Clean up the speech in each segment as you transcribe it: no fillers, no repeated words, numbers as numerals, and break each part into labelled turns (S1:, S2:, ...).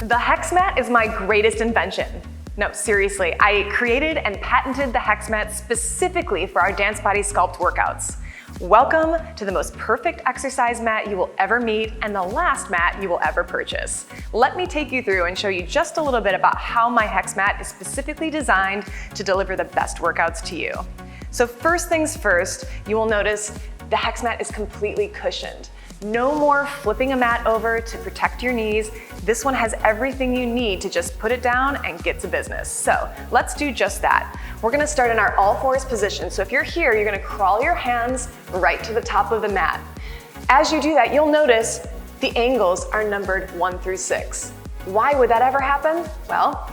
S1: The HexMat is my greatest invention. No, seriously, I created and patented the HexMat specifically for our DanceBody sculpt workouts. Welcome to the most perfect exercise mat you will ever meet and the last mat you will ever purchase. Let me take you through and show you just a little bit about how my HexMat is specifically designed to deliver the best workouts to you. So first things first, you will notice the HexMat is completely cushioned. No more flipping a mat over to protect your knees. This one has everything you need to just put it down and get to business. So let's do just that. We're gonna start in our all fours position. So if you're here, you're gonna crawl your hands right to the top of the mat. As you do that, you'll notice the angles are numbered 1 through 6. Why would that ever happen? Well,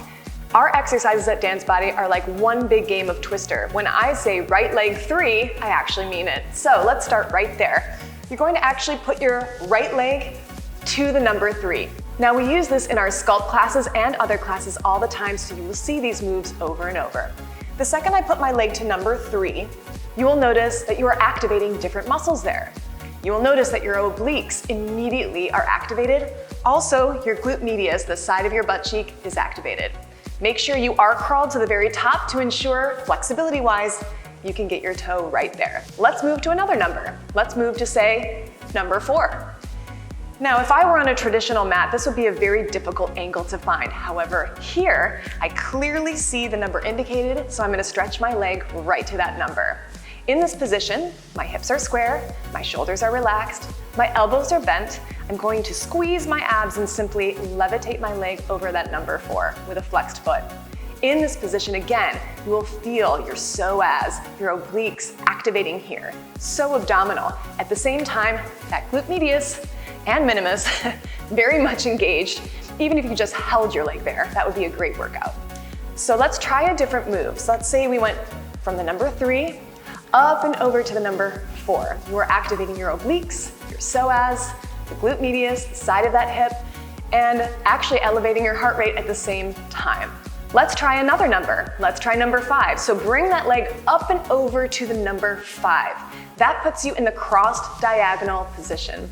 S1: our exercises at DanceBody are like one big game of Twister. When I say right leg 3, I actually mean it. So let's start right there. You're going to actually put your right leg to the number 3. Now we use this in our sculpt classes and other classes all the time, so you will see these moves over and over. The second I put my leg to number 3, you will notice that you are activating different muscles there. You will notice that your obliques immediately are activated. Also, your glute medius, the side of your butt cheek, is activated. Make sure you are crawled to the very top to ensure, flexibility-wise, you can get your toe right there. Let's move to another number. Let's move to, say, number 4. Now, if I were on a traditional mat, this would be a very difficult angle to find. However, here, I clearly see the number indicated, so I'm gonna stretch my leg right to that number. In this position, my hips are square, my shoulders are relaxed, my elbows are bent. I'm going to squeeze my abs and simply levitate my leg over that number 4 with a flexed foot. In this position, again, you will feel your psoas, your obliques activating here. So abdominal. At the same time, that glute medius and minimus very much engaged. Even if you just held your leg there, that would be a great workout. So let's try a different move. So let's say we went from the number 3 up and over to the number 4. You are activating your obliques, your psoas, the glute medius, the side of that hip, and actually elevating your heart rate at the same time. Let's try another number. Let's try number 5. So bring that leg up and over to the number 5. That puts you in the crossed diagonal position.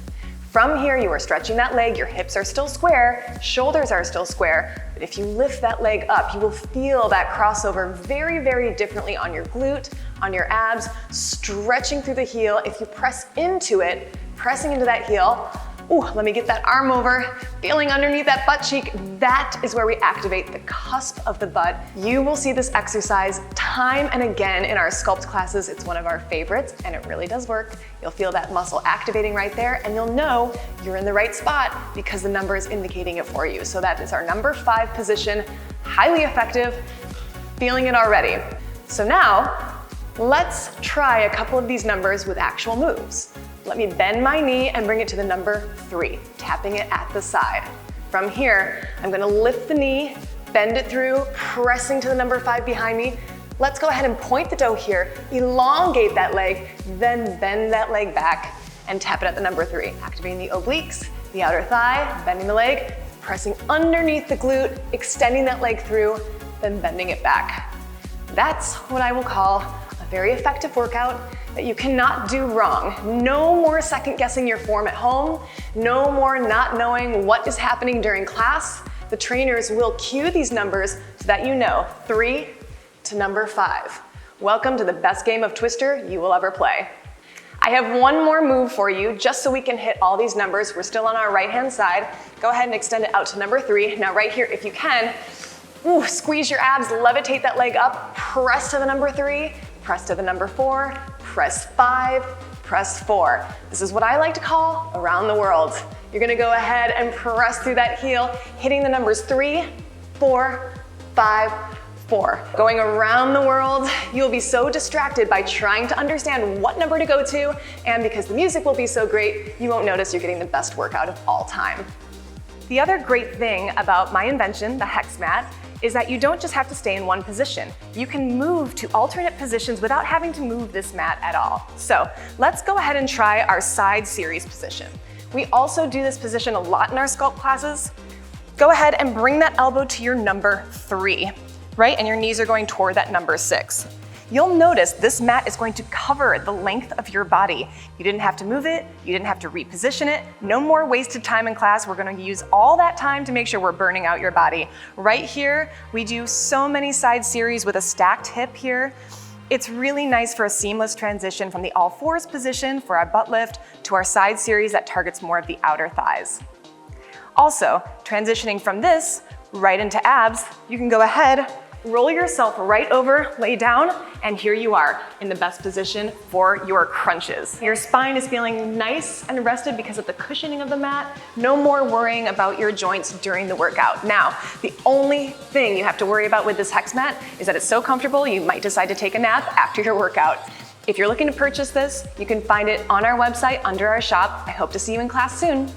S1: From here, you are stretching that leg, your hips are still square, shoulders are still square, but if you lift that leg up, you will feel that crossover very, very differently on your glute, on your abs, stretching through the heel. If you press into it, pressing into that heel, ooh, let me get that arm over, feeling underneath that butt cheek. That is where we activate the cusp of the butt. You will see this exercise time and again in our sculpt classes. It's one of our favorites and it really does work. You'll feel that muscle activating right there and you'll know you're in the right spot because the number is indicating it for you. So that is our number 5 position, highly effective, feeling it already. So now, let's try a couple of these numbers with actual moves. Let me bend my knee and bring it to the number 3, tapping it at the side. From here, I'm gonna lift the knee, bend it through, pressing to the number 5 behind me. Let's go ahead and point the toe here, elongate that leg, then bend that leg back and tap it at the number 3. Activating the obliques, the outer thigh, bending the leg, pressing underneath the glute, extending that leg through, then bending it back. That's what I will call a very effective workout that you cannot do wrong. No more second guessing your form at home. No more not knowing what is happening during class. The trainers will cue these numbers so that you know 3 to number 5. Welcome to the best game of Twister you will ever play. I have one more move for you just so we can hit all these numbers. We're still on our right-hand side. Go ahead and extend it out to number 3. Now right here, if you can, squeeze your abs, levitate that leg up, press to the number 3, press to the number 4, press 5, press 4. This is what I like to call around the world. You're gonna go ahead and press through that heel, hitting the numbers 3, 4, 5, 4. Going around the world, you'll be so distracted by trying to understand what number to go to, and because the music will be so great, you won't notice you're getting the best workout of all time. The other great thing about my invention, the HexMat, is that you don't just have to stay in one position. You can move to alternate positions without having to move this mat at all. So let's go ahead and try our side series position. We also do this position a lot in our sculpt classes. Go ahead and bring that elbow to your number 3, right? And your knees are going toward that number 6. you'll notice this mat is going to cover the length of your body. You didn't have to move it, you didn't have to reposition it, no more wasted time in class. We're gonna use all that time to make sure we're burning out your body. Right here, we do so many side series with a stacked hip here. It's really nice for a seamless transition from the all fours position for our butt lift to our side series that targets more of the outer thighs. Also, transitioning from this right into abs, you can go ahead, roll yourself right over, lay down, and here you are in the best position for your crunches. Your spine is feeling nice and rested because of the cushioning of the mat. No more worrying about your joints during the workout. Now, the only thing you have to worry about with this HexMat is that it's so comfortable you might decide to take a nap after your workout. If you're looking to purchase this, you can find it on our website under our shop. I hope to see you in class soon.